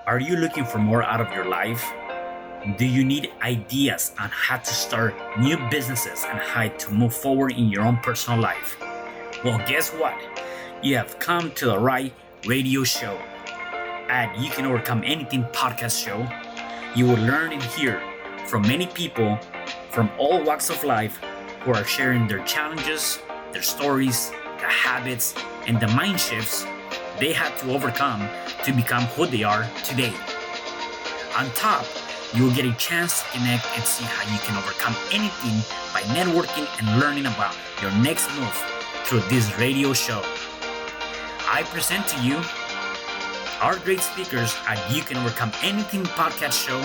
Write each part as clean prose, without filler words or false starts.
Are you looking for more out of your life? Do you need ideas on how to start new businesses and how to move forward in your own personal life? Well, guess what? You have come to the right radio show. At You Can Overcome Anything podcast show, you will learn and hear from many people from all walks of life who are sharing their challenges, their stories, the habits, and the mind shifts they had to overcome to become who they are today. On top, you will get a chance to connect and see how you can overcome anything by networking and learning about your next move through this radio show. I present to you our great speakers at You Can Overcome Anything podcast show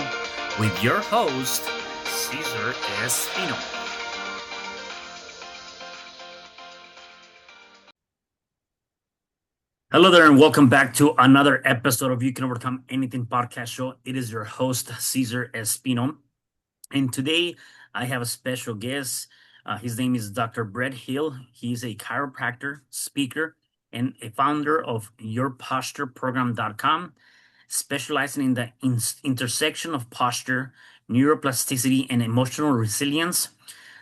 with your host, Cesar Espino. Hello there, and welcome back to another episode of You Can Overcome Anything podcast show. It is your host, Cesar Espino. And today I have a special guest. His name is Dr. Brett Hill. He's a chiropractor, speaker, and a founder of YourPostureProgram.com, specializing in the intersection of posture, neuroplasticity, and emotional resilience.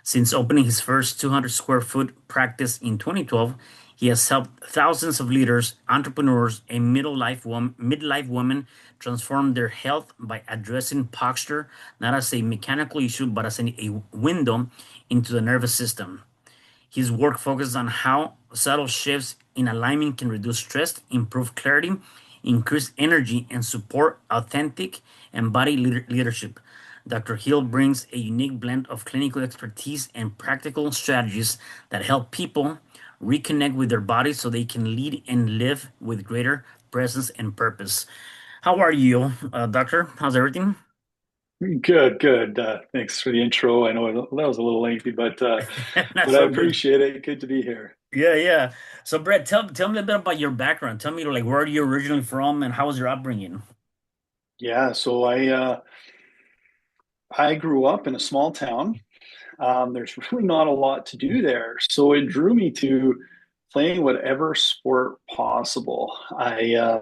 Since opening his first 200 square foot practice in 2012, he has helped thousands of leaders, entrepreneurs, and midlife women transform their health by addressing posture not as a mechanical issue but as a window into the nervous system. His work focuses on how subtle shifts in alignment can reduce stress, improve clarity, increase energy, and support authentic, embodied leadership. Dr. Hill brings a unique blend of clinical expertise and practical strategies that help people reconnect with their bodies so they can lead and live with greater presence and purpose. How are you, Doctor? How's everything? Good, good. Thanks for the intro. I know that was a little lengthy, but That's but I so good. appreciate it. Good to be here. Yeah, yeah. So, Brett, tell me a bit about your background. Tell me, like, where are you originally from, and how was your upbringing? Yeah, so I grew up in a small town. There's really not a lot to do there, so it drew me to playing whatever sport possible. I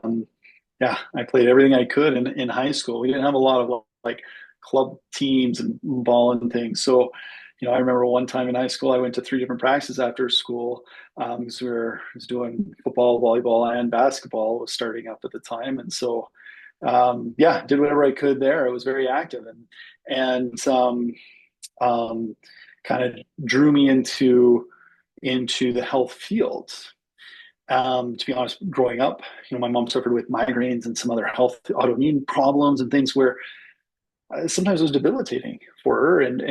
played everything I could in high school. We didn't have a lot of like club teams and ball and things. So, I remember one time in high school, I went to three different practices after school because was doing football, volleyball, and basketball was starting up at the time. And so, did whatever I could there. I was very active and kind of drew me into the health field. To be honest, growing up, my mom suffered with migraines and some other health autoimmune problems and things where sometimes it was debilitating for her, and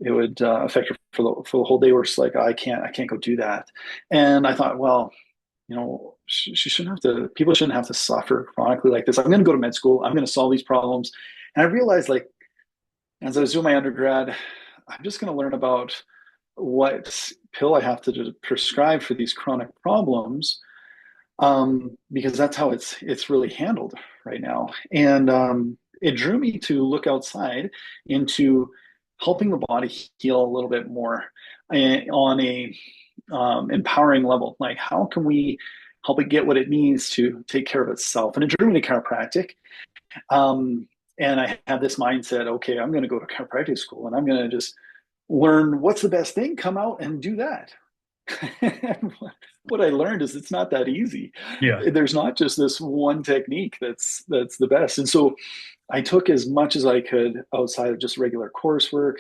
it would affect her for the whole day. Where it's like, I can't go do that. And I thought, well, she shouldn't have to. People shouldn't have to suffer chronically like this. I'm going to go to med school. I'm going to solve these problems. And I realized, like, as I was doing my undergrad, I'm just going to learn about what pill I have to prescribe for these chronic problems, because that's how it's really handled right now. And it drew me to look outside into helping the body heal a little bit more on a empowering level. Like, how can we help it get what it needs to take care of itself? And it drew me to chiropractic. Um, and I had this mindset, okay, I'm going to go to chiropractic school and I'm going to just learn what's the best thing, come out and do that. What I learned is it's not that easy. Yeah. There's not just this one technique that's the best. And so I took as much as I could outside of just regular coursework,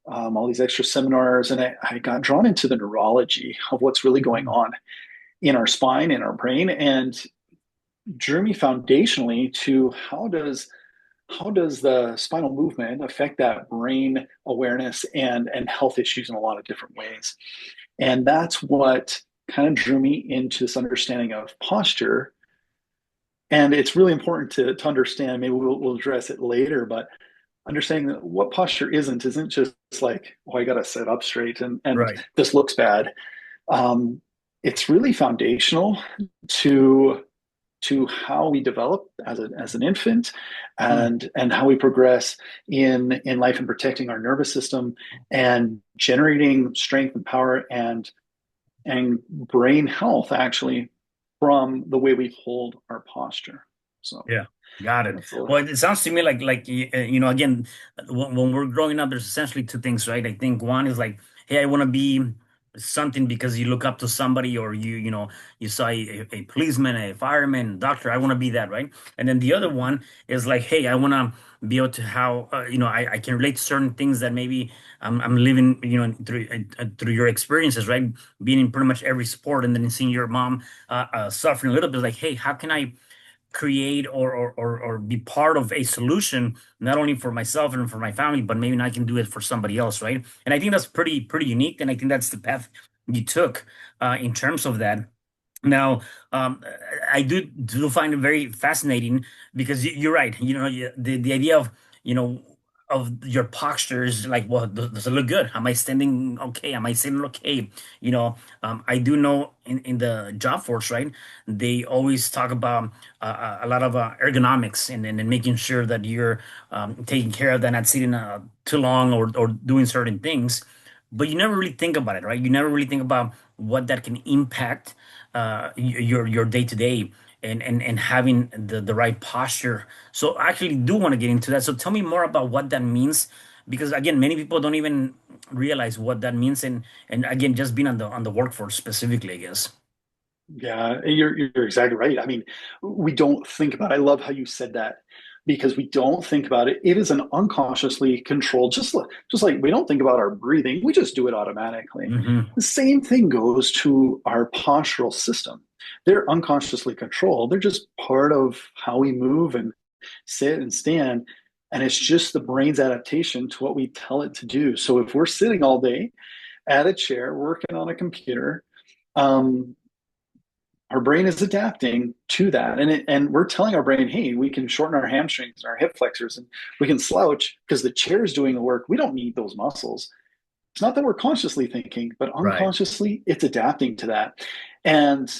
all these extra seminars, and I got drawn into the neurology of what's really going on in our spine, in our brain, and drew me foundationally to how does the spinal movement affect that brain awareness and health issues in a lot of different ways. And that's what kind of drew me into this understanding of posture. And it's really important to understand, maybe we'll address it later, but understanding that what posture isn't just like, oh, I got to sit up straight and Right. this looks bad. Um, it's really foundational to how we develop as an infant Hmm. and how we progress in life and protecting our nervous system and generating strength and power and brain health actually from the way we hold our posture. So Yeah, got it. that's a Well, it sounds to me like again, when we're growing up, there's essentially two things, right? I think one is like, hey, I want to be something because you look up to somebody, or you saw a policeman, a fireman, doctor. I want to be that, right? And then the other one is like, hey, I want to be able to how I can relate to certain things that maybe I'm living, through your experiences, right? Being in pretty much every sport, and then seeing your mom suffering a little bit, like, hey, how can I create or be part of a solution, not only for myself and for my family, but maybe I can do it for somebody else, right? And I think that's pretty unique, and I think that's the path you took in terms of that. Now, I do find it very fascinating because you're right. The idea of you know your posture is like, well, does it look good? Am I standing okay? Am I sitting okay? I do know in the job force, right? They always talk about a lot of ergonomics and making sure that you're taking care of that, not sitting too long or doing certain things. But you never really think about it, right? You never really think about what that can impact your day to day and having the right posture. So I actually do want to get into that. So tell me more about what that means, because again, many people don't even realize what that means, and again, just being on the workforce specifically, I guess. Yeah, you're exactly right. I mean, we don't think about it. I love how you said that because we don't think about it. It is an unconsciously controlled, just like we don't think about our breathing. We just do it automatically. Hmm. The same thing goes to our postural system. They're unconsciously controlled. They're just part of how we move and sit and stand. And it's just the brain's adaptation to what we tell it to do. So if we're sitting all day at a chair, working on a computer, um, our brain is adapting to that, and we're telling our brain, hey, we can shorten our hamstrings and our hip flexors, and we can slouch because the chair is doing the work. We don't need those muscles. It's not that we're consciously thinking, but Right. unconsciously it's adapting to that. And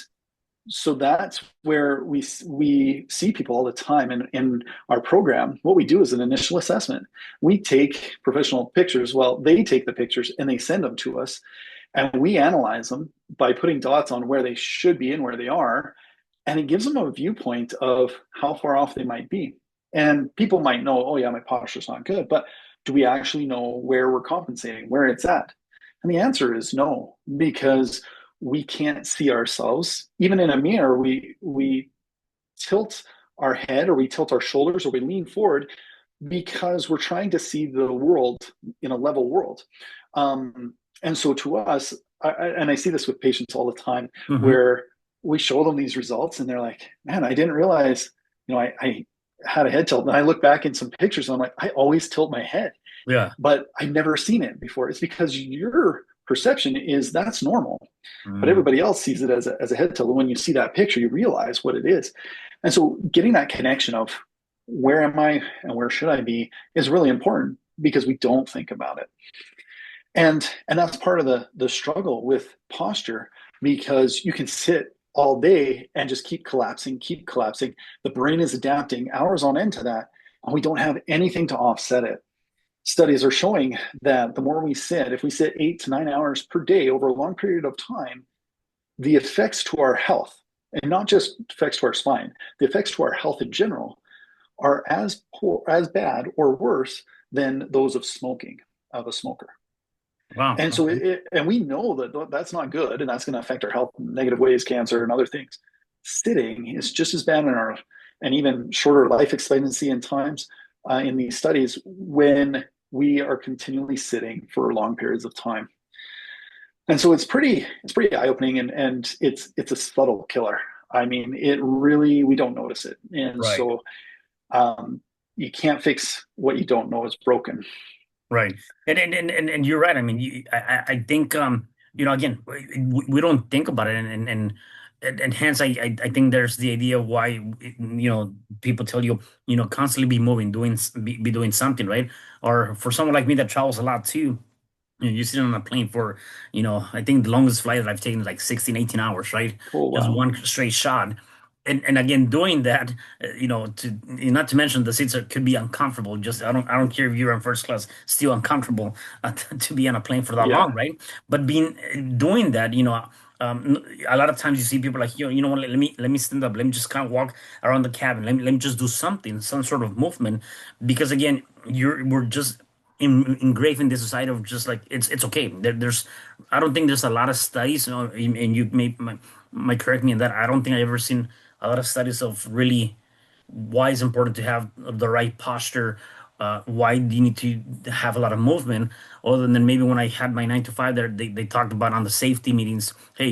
so that's where we see people all the time in our program. What we do is an initial assessment. We take professional pictures. Well, they take the pictures and they send them to us, and we analyze them by putting dots on where they should be and where they are, and it gives them a viewpoint of how far off they might be. And people might know, oh yeah, my posture's not good, but do we actually know where we're compensating, where it's at? And the answer is no, because we can't see ourselves. Even in a mirror, we tilt our head or we tilt our shoulders or we lean forward because we're trying to see the world in a level world. And so to us, and I see this with patients all the time, Hmm. where we show them these results and they're like, man, I didn't realize, I had a head tilt. And I look back in some pictures and I'm like, I always tilt my head, Yeah. but I've never seen it before. It's because your perception is that's normal, but Mm. everybody else sees it as a head tilt. And when you see that picture, you realize what it is. And so getting that connection of where am I and where should I be is really important because we don't think about it. And that's part of the struggle with posture, because you can sit all day and just keep collapsing, keep collapsing. The brain is adapting hours on end to that, and we don't have anything to offset it. Studies are showing that the more we sit, if we sit 8 to 9 hours per day over a long period of time, the effects to our health, and not just effects to our spine, the effects to our health in general are as poor, as bad, or worse than those of smoking, of a smoker. Wow. And so, Okay. and we know that that's not good, and that's going to affect our health in negative ways, cancer and other things. Sitting is just as bad in our, and even shorter life expectancy in times in these studies when we are continually sitting for long periods of time. And so it's pretty eye opening, and it's a subtle killer. I mean, it really we don't notice it, and Right. so you can't fix what you don't know is broken. Right. And you're right. I mean, I think again, we don't think about it, and hence I think there's the idea of why people tell you constantly be moving, be doing something, right? Or for someone like me that travels a lot too. You sit on a plane for, I think the longest flight that I've taken is like 16, 18 hours, right? Oh Just wow, one straight shot. And again, doing that, not to mention the seats could be uncomfortable. Just I don't care if you're in first class, still uncomfortable to be on a plane for that long, yeah, right? But doing that, A lot of times you see people like, you know what, let me stand up, let me just kind of walk around the cabin, let me just do something, some sort of movement, because again, we're just engraved in this society of just like it's okay. There's I don't think there's a lot of studies, and you might correct me in that. I don't think I've ever seen a lot of studies of really why it's important to have the right posture. Why do you need to have a lot of movement? Other than maybe when I had my 9 to 5 there, they talked about on the safety meetings. Hey,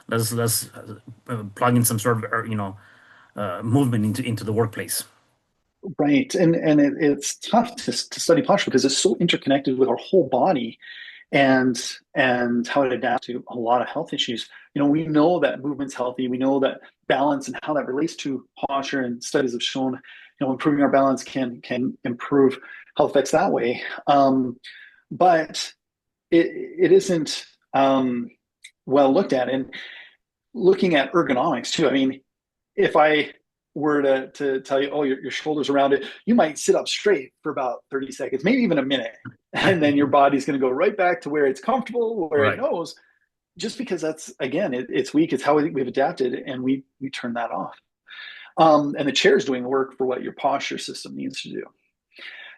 let's plug in some sort of movement into the workplace. Right. And it's tough to study posture because it's so interconnected with our whole body and how it adapts to a lot of health issues. We know that movement's healthy. We know that balance and how that relates to posture, and studies have shown, improving our balance can improve health effects that way. But it isn't well looked at. And looking at ergonomics too. I mean, if I were to tell you, oh, your shoulders are rounded, you might sit up straight for about 30 seconds, maybe even a minute. And then your body's going to go right back to where it's comfortable, where it Right. knows, just because that's, again, it's weak. It's how we've adapted, and we turn that off. And the chair is doing work for what your posture system needs to do.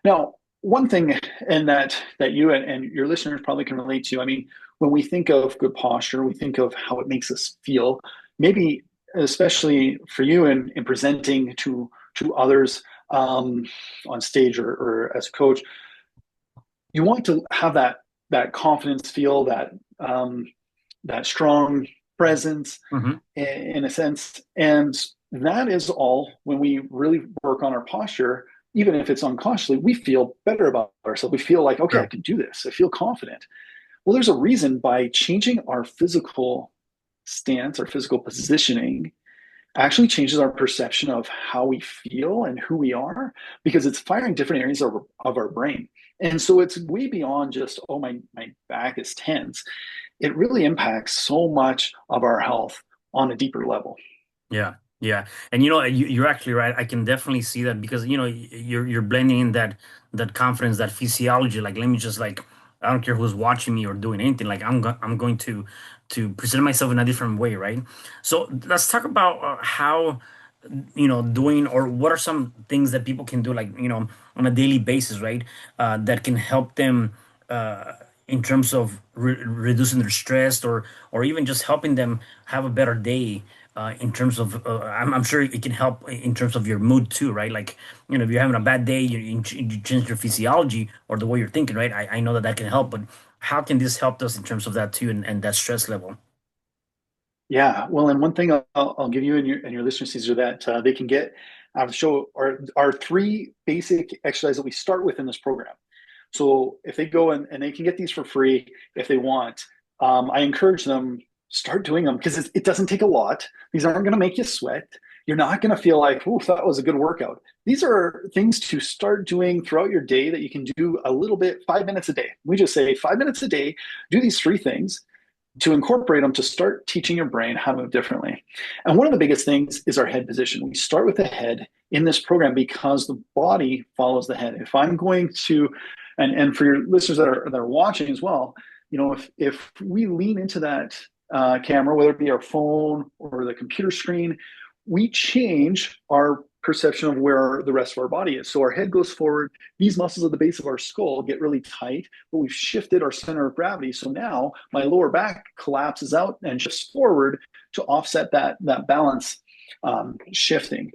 Now, one thing, and that you and your listeners probably can relate to. I mean, when we think of good posture, we think of how it makes us feel. Maybe especially for you in presenting to others on stage or as a coach, you want to have that confidence feel, that strong presence Hmm. in a sense. And that is all when we really work on our posture, even if it's unconsciously, we feel better about ourselves. We feel like, okay, I Sure. can do this. I feel confident. Well, there's a reason. By changing our physical stance, our physical positioning, actually changes our perception of how we feel and who we are, because it's firing different areas of our brain. And so it's way beyond just, oh, my back is tense. It really impacts so much of our health on a deeper level. Yeah, yeah, and you're actually right. I can definitely see that because you're blending in that confidence, that physiology. Like, let me just like, I don't care who's watching me or doing anything. Like, I'm going to present myself in a different way, right? So let's talk about how doing, or what are some things that people can do, like, on a daily basis, right? That can help them uh, in terms of reducing their stress, or even just helping them have a better day. In terms of, I'm sure it can help in terms of your mood too, right? Like, if you're having a bad day, you change your physiology or the way you're thinking, right? I know that can help, but how can this help us in terms of that too, and that stress level? Yeah, well, and one thing I'll give you and your listeners, Caesar, that they can get out of the show are three basic exercises that we start with in this program. So if they go and they can get these for free if they want, I encourage them, start doing them, because it doesn't take a lot. These aren't going to make you sweat. You're not going to feel like, ooh, that was a good workout. These are things to start doing throughout your day that you can do a little bit, 5 minutes a day. We just say 5 minutes a day, do these three things to incorporate them, to start teaching your brain how to move differently. And one of the biggest things is our head position. We start with the head in this program because the body follows the head. If I'm going to, and for your listeners that are watching as well, if we lean into that camera, whether it be our phone or the computer screen, we change our perception of where the rest of our body is. So our head goes forward. These muscles at the base of our skull get really tight, but we've shifted our center of gravity. So now my lower back collapses out and shifts forward to offset that balance shifting.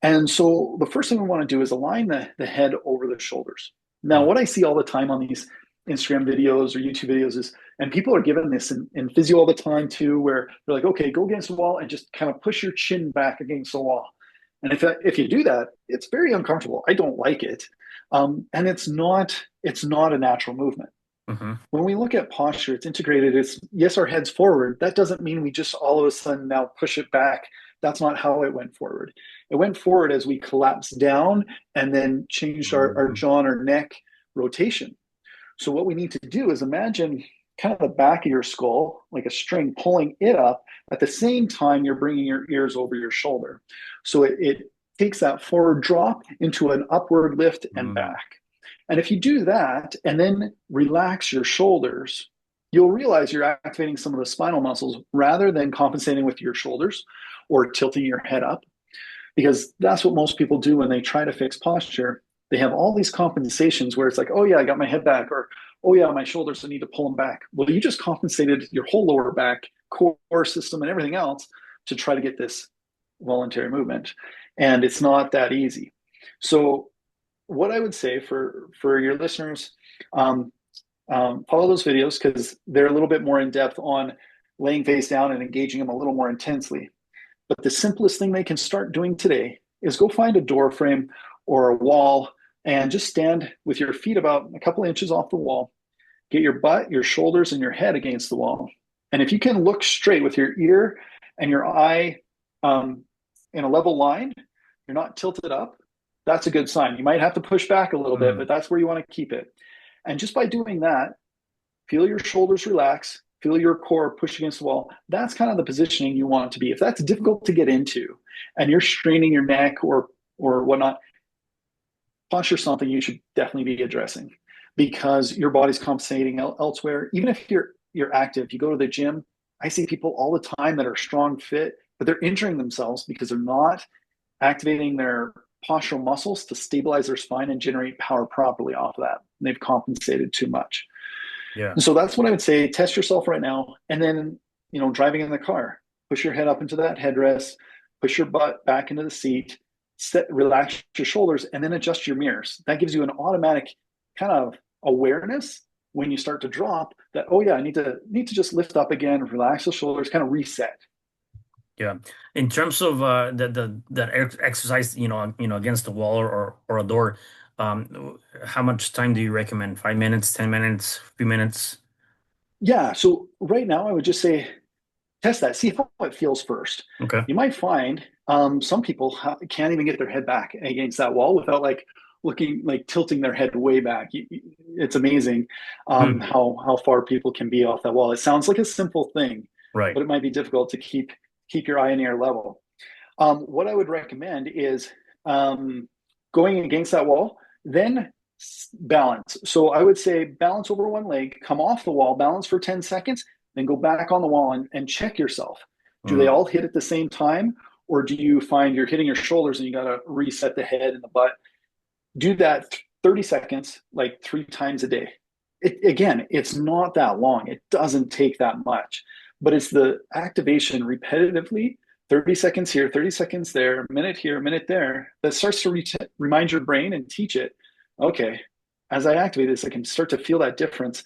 And so the first thing we want to do is align the head over the shoulders. Now, what I see all the time on these Instagram videos or YouTube videos is, and people are given this in physio all the time too, where they're like, okay, go against the wall and just kind of push your chin back against the wall. And if you do that, it's very uncomfortable. I don't like it, and it's not a natural movement. Mm-hmm. When we look at posture, it's integrated. It's, yes, our head's forward. That doesn't mean we just all of a sudden now push it back. That's not how it went forward. It went forward as we collapsed down and then changed our jaw and our neck rotation. So what we need to do is imagine kind of the back of your skull, like a string, pulling it up. At the same time, you're bringing your ears over your shoulder. So it takes that forward drop into an upward lift and Mm-hmm. back. And if you do that and then relax your shoulders, you'll realize you're activating some of the spinal muscles rather than compensating with your shoulders or tilting your head up, because that's what most people do when they try to fix posture. They have all these compensations where it's like, oh yeah, I got my head back, or oh yeah, my shoulders, I need to pull them back. Well, you just compensated your whole lower back, core system, and everything else to try to get this voluntary movement. And it's not that easy. So what I would say for your listeners, um, follow those videos because they're a little bit more in depth on laying face down and engaging them a little more intensely. But the simplest thing they can start doing today is go find a door frame or a wall and just stand with your feet about a couple inches off the wall. Get your butt, your shoulders, and your head against the wall. And if you can look straight with your ear and your eye in a level line, you're not tilted up, that's a good sign. You might have to push back a little bit, but that's where you want to keep it. And just by doing that, feel your shoulders relax, feel your core push against the wall. That's kind of the positioning you want it to be. If that's difficult to get into and you're straining your neck or whatnot, posture is something you should definitely be addressing because your body's compensating elsewhere. Even if you're active, you go to the gym. I see people all the time that are strong, fit, but they're injuring themselves because they're not activating their postural muscles to stabilize their spine and generate power properly off of that. And they've compensated too much. Yeah. And so that's what I would say. Test yourself right now. And then, driving in the car, push your head up into that headrest, push your butt back into the seat, relax your shoulders, and then adjust your mirrors. That gives you an automatic kind of awareness when you start to drop that, oh yeah, I need to just lift up again, relax the shoulders, kind of reset. Yeah. In terms of that exercise, against the wall or a door, how much time do you recommend? 5 minutes, 10 minutes, few minutes? Yeah. So right now, I would just say test that, see how it feels first. Okay. You might find some people can't even get their head back against that wall without like looking like tilting their head way back. It's amazing Hmm. how far people can be off that wall. It sounds like a simple thing, Right. but it might be difficult to keep your eye in air level. What I would recommend is going against that wall, then balance. So I would say balance over one leg, come off the wall, balance for 10 seconds, then go back on the wall and check yourself. Do they Mm. all hit at the same time? Or do you find you're hitting your shoulders and you got to reset the head and the butt? Do that 30 seconds, like 3 times a day. Again, it's not that long. It doesn't take that much, but it's the activation repetitively 30 seconds here, 30 seconds there, a minute here, a minute there, that starts to remind your brain and teach it, okay, as I activate this, I can start to feel that difference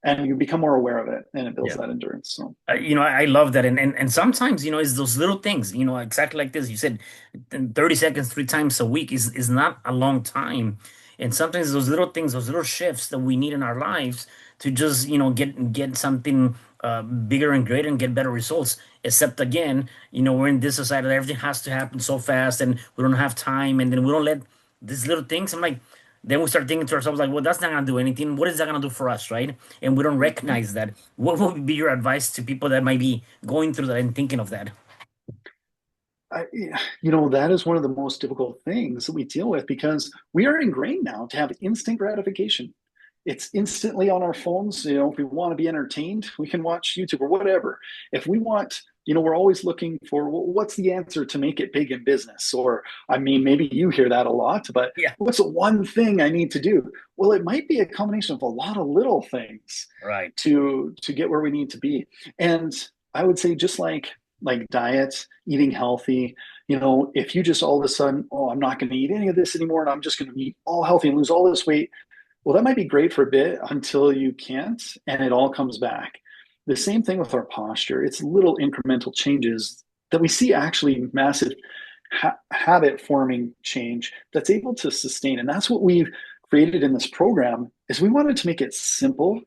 and you become more aware of it and it builds Yeah. that endurance. So, I love that. And sometimes, it's those little things, exactly like this. You said 30 seconds, 3 times a week is not a long time. And sometimes those little things, those little shifts that we need in our lives to just, get something bigger and greater and get better results. Except again, we're in this society that everything has to happen so fast and we don't have time. And then we don't let these little things. I'm like, then we start thinking to ourselves, like, well, that's not going to do anything. What is that going to do for us, right? And we don't mhm. recognize that. What would be your advice to people that might be going through that and thinking of that? I, that is one of the most difficult things that we deal with because we are ingrained now to have instant gratification. It's instantly on our phones. If we want to be entertained, we can watch YouTube or whatever. If we want, we're always looking for what's the answer to make it big in business. Or, I mean, maybe you hear that a lot, but Yeah. what's the one thing I need to do? Well, it might be a combination of a lot of little things Right. to get where we need to be. And I would say just like diets, eating healthy, if you just all of a sudden, oh, I'm not going to eat any of this anymore and I'm just going to eat all healthy and lose all this weight, well, that might be great for a bit until you can't and it all comes back. The same thing with our posture. It's little incremental changes that we see actually massive habit forming change that's able to sustain. And that's what we've created in this program is we wanted to make it simple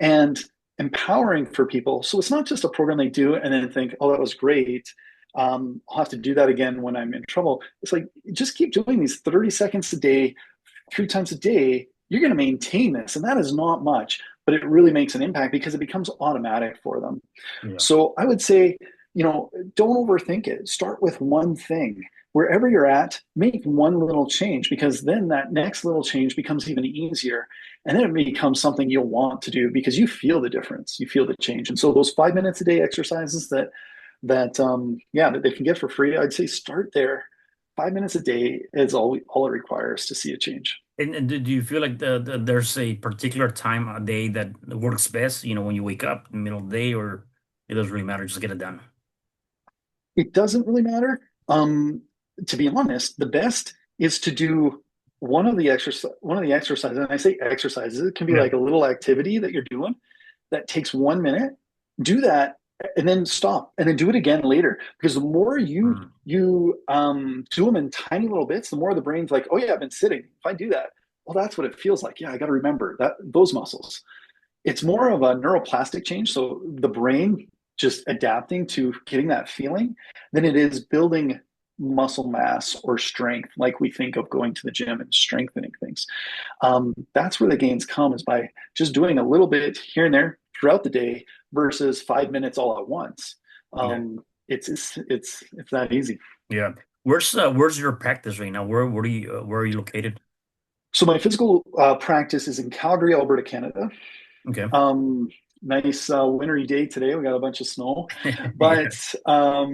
and empowering for people. So it's not just a program they do and then think, oh, that was great. I'll have to do that again when I'm in trouble. It's like, just keep doing these 30 seconds a day, 3 times a day. You're going to maintain this. And that is not much, but it really makes an impact because it becomes automatic for them. Yeah. So I would say, don't overthink it. Start with one thing. wherever you're at, make one little change, because then that next little change becomes even easier. And then it becomes something you'll want to do because you feel the difference, you feel the change. And so those 5 minutes a day exercises that they can get for free, I'd say start there. 5 minutes a day is all it requires to see a change. And do you feel like there's a particular time a day that works best? When you wake up, in the middle of the day, or it doesn't really matter, just get it done. It doesn't really matter. To be honest, the best is to do one of the exercises, and I say exercises, it can be Yeah. like a little activity that you're doing that takes 1 minute. Do that and then stop and then do it again later. Because the more Mm. you do them in tiny little bits, the more the brain's like, oh yeah, I've been sitting. If I do that, well, that's what it feels like. Yeah, I got to remember that those muscles. It's more of a neuroplastic change. So the brain just adapting to getting that feeling than it is building muscle mass or strength, like we think of going to the gym and strengthening things. That's where the gains come, is by just doing a little bit here and there throughout the day versus 5 minutes all at once. Yeah. It's that easy. Yeah. Where's your practice right now? Where are you located? So my physical practice is in Calgary, Alberta, Canada. Okay. Um, Nice wintry day today. We got a bunch of snow, but Yeah.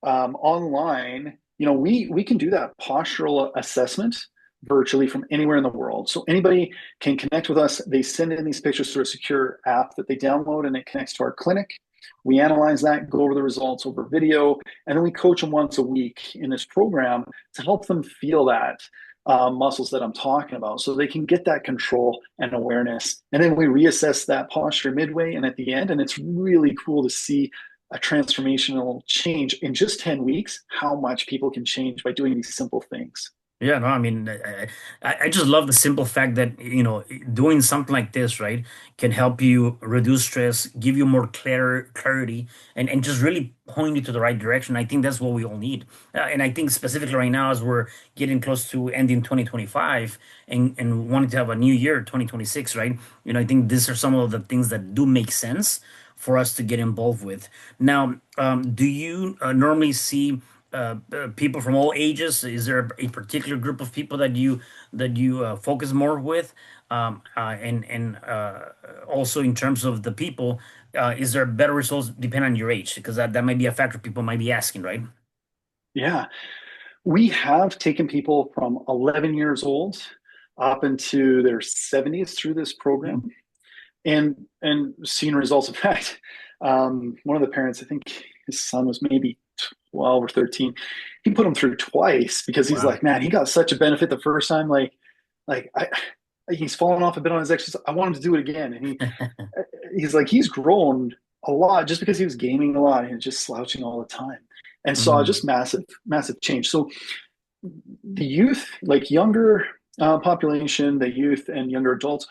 online, we can do that postural assessment virtually from anywhere in the world. So anybody can connect with us. They send in these pictures through a secure app that they download, and it connects to our clinic. We analyze that, go over the results over video, and then we coach them once a week in this program to help them feel that muscles that I'm talking about, so they can get that control and awareness. And then we reassess that posture midway and at the end. And it's really cool to see a transformational change in just 10 weeks, how much people can change by doing these simple things. Yeah, no, I mean, I just love the simple fact that, doing something like this, right, can help you reduce stress, give you more clarity, and just really point you to the right direction. I think that's what we all need. And I think specifically right now, as we're getting close to ending 2025 and wanting to have a new year, 2026, right? I think these are some of the things that do make sense for us to get involved with. Now, do you normally see people from all ages? Is there a particular group of people that you focus more with? And also in terms of the people, is there better results depending on your age? Because that might be a factor people might be asking, right? Yeah, we have taken people from 11 years old up into their 70s through this program, Mhm. and seen results. In fact, one of the parents, I think his son was maybe 12 or 13, he put him through twice because he's Wow. like, man, he got such a benefit the first time. Like he's fallen off a bit on his exercise. I want him to do it again. And he's like, he's grown a lot just because he was gaming a lot and just slouching all the time, and saw Mhm. just massive change. So the youth, like younger population, the youth and younger adults,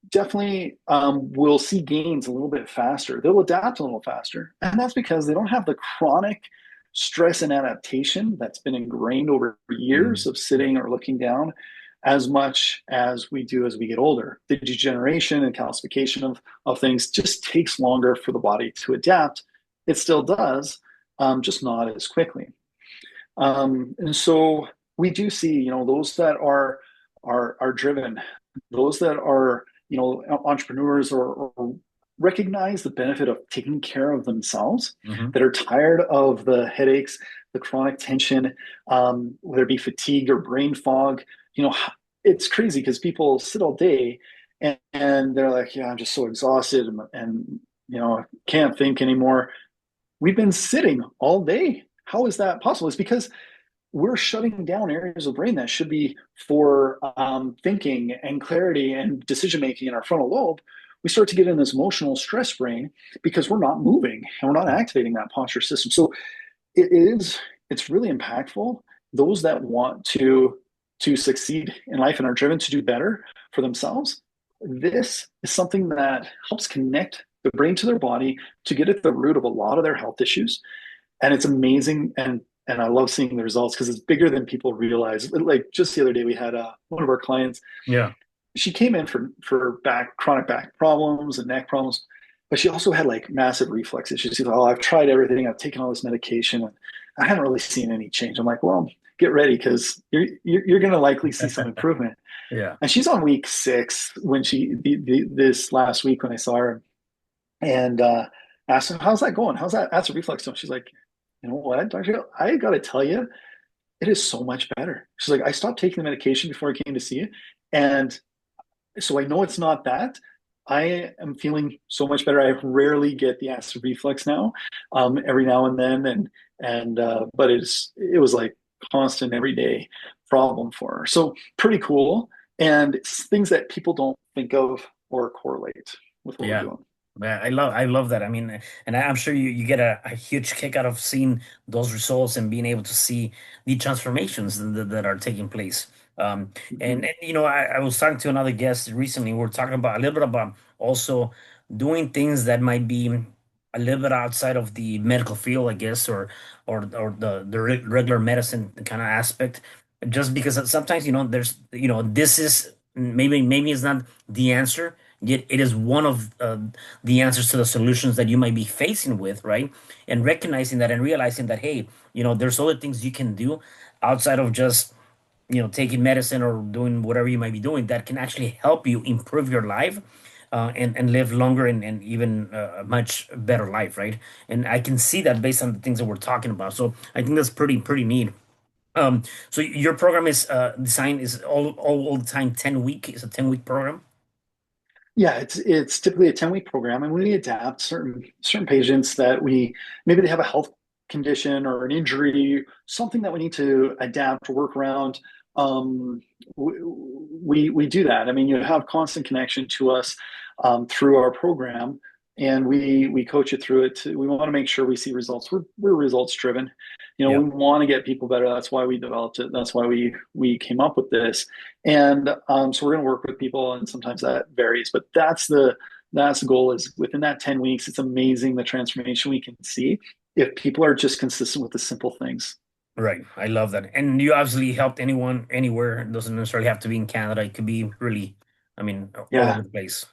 definitely will see gains a little bit faster. They'll adapt a little faster. And that's because they don't have the chronic stress and adaptation that's been ingrained over years Mhm. of Yeah. sitting or looking down as much as we do as we get older. The degeneration and calcification of things just takes longer for the body to adapt. It still does, just not as quickly. And so we do see, those that are driven, those that are, entrepreneurs, or recognize the benefit of taking care of themselves, Mhm. that are tired of the headaches, the chronic tension, whether it be fatigue or brain fog. It's crazy because people sit all day and they're like, yeah, I'm just so exhausted, and can't think anymore. We've been sitting all day. How is that possible? It's because we're shutting down areas of the brain that should be for thinking and clarity and decision making in our frontal lobe. We start to get in this emotional stress brain because we're not moving and we're not activating that posture system. So it is it's really impactful. Those that want to succeed in life and are driven to do better for themselves, this is something that helps connect the brain to their body to get at the root of a lot of their health issues. And it's amazing, and I love seeing the results because it's bigger than people realize. Like just the other day, we had one of our clients. Yeah. She came in for chronic back problems and neck problems, but she also had like massive reflex issues. She's like, oh, I've tried everything. I've taken all this medication, and I haven't really seen any change. I'm like, well, get ready because you're going to likely see some improvement. Yeah. And she's on week 6 when this last week when I saw her and asked her, how's that going? How's that acid reflux doing? She's like, you know what, Doctor, I got to tell you, it is so much better. She's like, I stopped taking the medication before I came to see you. And so I know it's not that. I am feeling so much better. I rarely get the acid reflux now, every now and then, but it was like constant everyday problem for her. So pretty cool, and it's things that people don't think of or correlate with what we're Yeah. doing. Yeah, I love that. I mean, and I'm sure you get a huge kick out of seeing those results and being able to see the transformations that are taking place. Um, Mm-hmm. and you know, I was talking to another guest recently. We are talking about a little bit about also doing things that might be a little bit outside of the medical field, I guess, or the regular medicine kind of aspect. Just because sometimes, you know, there's, you know, this is maybe it's not the answer, yet it is one of the answers to the solutions that you might be facing with, right? And recognizing that and realizing that, hey, you know, there's other things you can do outside of just, you know, taking medicine or doing whatever you might be doing that can actually help you improve your life, and live longer and even a much better life, right? And I can see that based on the things that we're talking about. So I think that's pretty neat. So your program is designed is all the time 10 week. It's a 10 week program. Yeah, it's typically a 10-week program, and we adapt certain patients that we maybe they have a health condition or an injury, something that we need to adapt or work around. Um, we do that. I mean, you have constant connection to us through our program, and we coach you through it. We want to make sure we see results. We're results driven. You know, Yeah. we want to get people better. That's why we developed it. That's why we came up with this. And so we're going to work with people, and sometimes that varies, but that's the goal. Is within that 10 weeks, it's amazing the transformation we can see if people are just consistent with the simple things. Right. I love that. And you obviously helped anyone anywhere. It doesn't necessarily have to be in Canada. It could be really, I mean, all Yeah, over the place.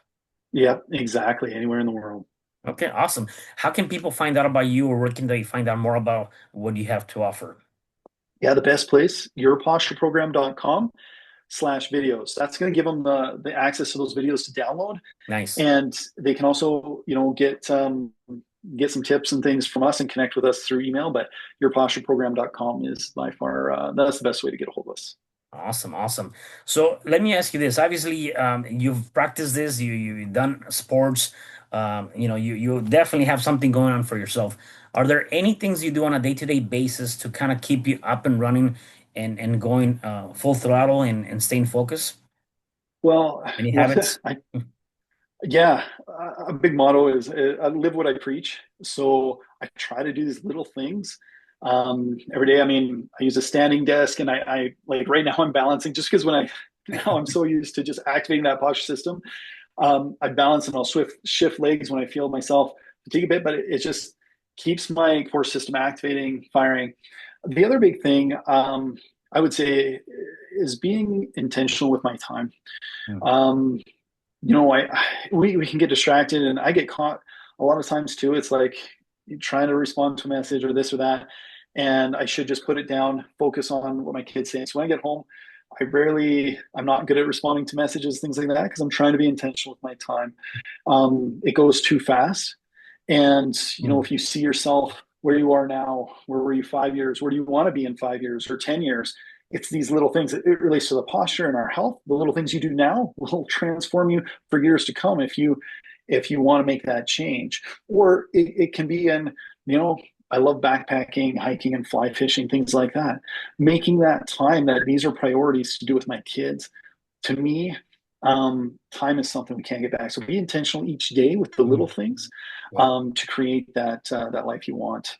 yeah, exactly. Anywhere in the world. Okay, awesome. How can people find out about you, or where can they find out more about what you have to offer? Yeah, the best place, yourpostureprogram.com/videos. That's going to give them the access to those videos to download, Nice. and they can also, get some tips and things from us and connect with us through email. But yourpostureprogram.com is by far that's the best way to get a hold of us. Awesome, awesome. So let me ask you this. Obviously, you've practiced this, you've done sports, you know, you definitely have something going on for yourself. Are there any things you do on a day-to-day basis to kind of keep you up and running and going full throttle and staying focused? Well, Any one habits? I yeah, a big motto is I live what I preach. So I try to do these little things every day. I mean, I use a standing desk, and I like right now I'm balancing just because when I now I'm so used to just activating that posture system. I balance and I'll shift legs when I feel myself fatigue a bit, but it just keeps my core system activating, firing. The other big thing I would say is being intentional with my time. Mm. Um, I we can get distracted, and I get caught a lot of times too. It's like you're trying to respond to a message or this or that, and I should just put it down, focus on what my kid's saying. So when I get home, I'm not good at responding to messages, things like that, because I'm trying to be intentional with my time. It goes too fast, and Mm. if you see yourself where you are now, where were you 5 years? Where do you want to be in 5 years or 10 years? It's these little things. It relates to the posture and our health. The little things you do now will transform you for years to come if you want to make that change. Or it can be in, I love backpacking, hiking, and fly fishing, things like that. Making that time that these are priorities to do with my kids. To me, time is something we can't get back. So be intentional each day with the little Mm. things Yeah. to create that life you want.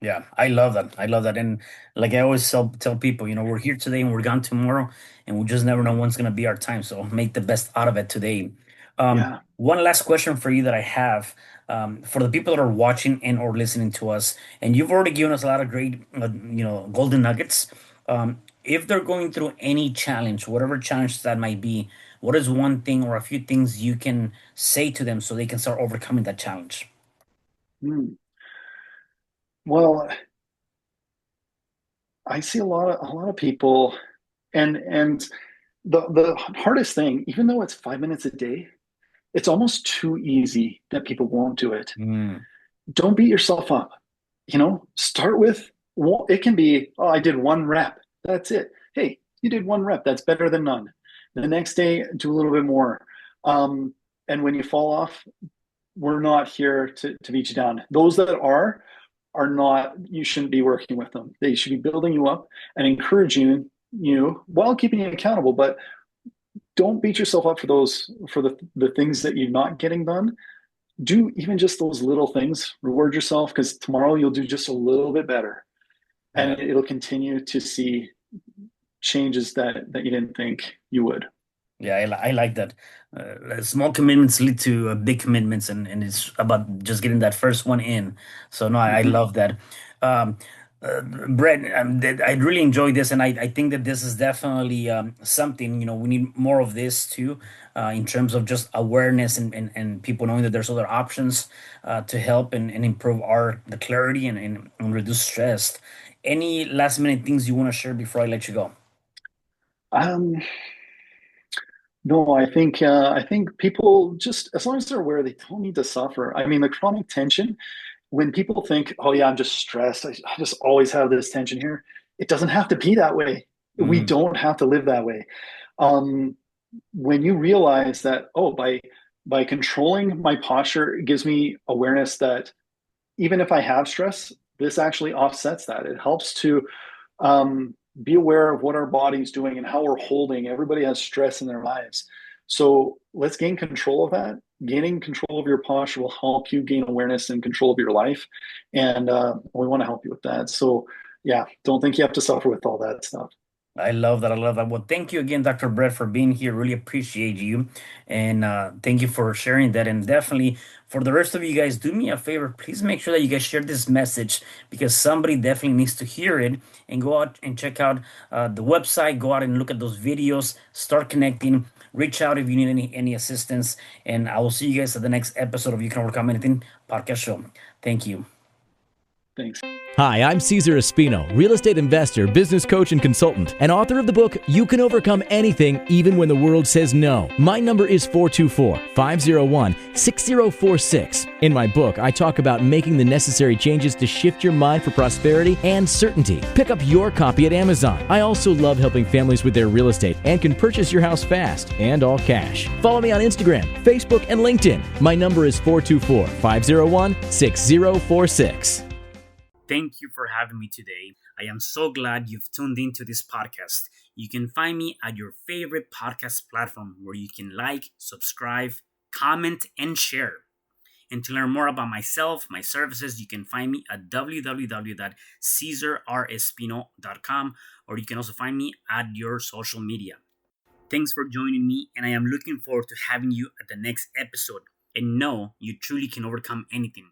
Yeah, I love that. I love that. And like I always tell people, you know, we're here today and we're gone tomorrow, and we just never know when's going to be our time. So make the best out of it today. Yeah. One last question for you that I have, for the people that are watching and or listening to us, and you've already given us a lot of great, golden nuggets. If they're going through any challenge, whatever challenge that might be, what is one thing or a few things you can say to them so they can start overcoming that challenge? Hmm. Well, I see a lot of people, and the hardest thing, even though it's 5 minutes a day, it's almost too easy that people won't do it. Mm, Don't beat yourself up. Start with, well, it can be, oh, I did 1 rep. That's it. Hey, you did 1 rep. That's better than none. The next day, do a little bit more. Um, and when you fall off, we're not here to beat you down. Those that are not, you shouldn't be working with them. They should be building you up and encouraging you while keeping you accountable. But don't beat yourself up for the things that you're not getting done. Do even just those little things. Reward yourself, because tomorrow you'll do just a little bit better, and yeah. it'll continue to see changes that you didn't think you would. Yeah, I like that. Small commitments lead to big commitments, and it's about just getting that first one in. So no, I Mm-hmm. love that. Um, Brett, I really enjoy this, and I think that this is definitely something, we need more of this too, in terms of just awareness and people knowing that there's other options to help and improve the clarity and reduce stress. Any last minute things you want to share before I let you go? Um, no, I think people, just as long as they're aware, they don't need to suffer. I mean, the chronic tension, when people think, oh yeah, I'm just stressed, I just always have this tension here. It doesn't have to be that way. We Mm, don't have to live that way. Um, when you realize that, oh, by controlling my posture, it gives me awareness that even if I have stress, this actually offsets that. It helps to um, be aware of what our body's doing and how we're holding. Everybody has stress in their lives. So let's gain control of that. Gaining control of your posture will help you gain awareness and control of your life. And we want to help you with that. So, yeah, don't think you have to suffer with all that stuff. I love that. I love that. Well, thank you again, Dr. Brett, for being here. Really appreciate you. And thank you for sharing that. And definitely for the rest of you guys, do me a favor. Please make sure that you guys share this message because somebody definitely needs to hear it and go out and check out the website. Go out and look at those videos. Start connecting. Reach out if you need any assistance. And I will see you guys at the next episode of You Can Overcome Anything podcast show. Thank you. Thanks. Hi, I'm Cesar Espino, real estate investor, business coach, and consultant, and author of the book, You Can Overcome Anything Even When the World Says No. My number is 424-501-6046. In my book, I talk about making the necessary changes to shift your mind for prosperity and certainty. Pick up your copy at Amazon. I also love helping families with their real estate and can purchase your house fast and all cash. Follow me on Instagram, Facebook, and LinkedIn. My number is 424-501-6046. Thank you for having me today. I am so glad you've tuned into this podcast. You can find me at your favorite podcast platform where you can like, subscribe, comment, and share. And to learn more about myself, my services, you can find me at www.cesarrespino.com, or you can also find me at your social media. Thanks for joining me, and I am looking forward to having you at the next episode. And know you truly can overcome anything.